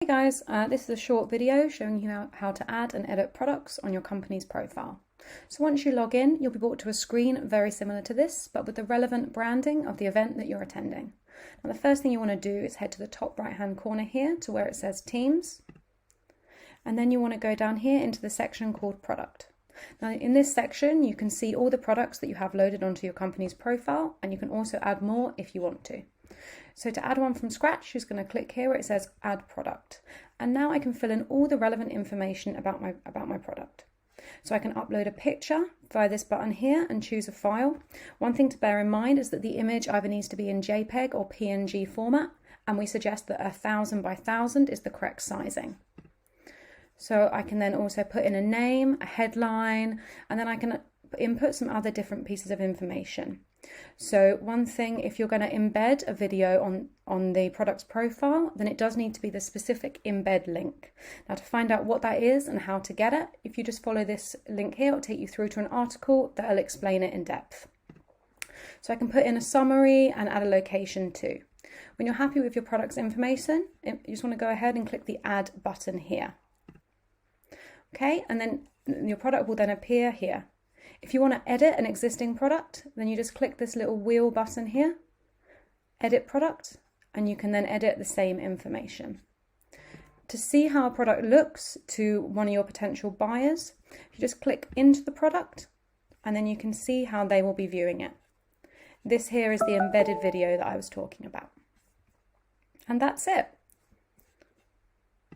Hey guys, this is a short video showing you how to add and edit products on your company's profile. So once you log in, you'll be brought to a screen very similar to this, but with the relevant branding of the event that you're attending. Now the first thing you want to do is head to the top right hand corner here to where it says Teams. And then you want to go down here into the section called Product. Now in this section, you can see all the products that you have loaded onto your company's profile, and you can also add more if you want to. So to add one from scratch, you're just going to click here where it says Add Product. And now I can fill in all the relevant information about my product. So I can upload a picture via this button here and choose a file. One thing to bear in mind is that the image either needs to be in JPEG or PNG format, and we suggest that 1000 by 1000 is the correct sizing. So I can then also put in a name, a headline, and then I can input some other different pieces of information. So one thing, if you're going to embed a video on the product's profile, then it does need to be the specific embed link. Now to find out what that is and how to get it, if you just follow this link here, it'll take you through to an article that'll explain it in depth. So I can put in a summary and add a location too. When you're happy with your product's information, you just want to go ahead and click the Add button here. Okay, and then your product will then appear here. If you want to edit an existing product, then you just click this little wheel button here, Edit Product, and you can then edit the same information. To see how a product looks to one of your potential buyers, you just click into the product, and then you can see how they will be viewing it. This here is the embedded video that I was talking about. And that's it.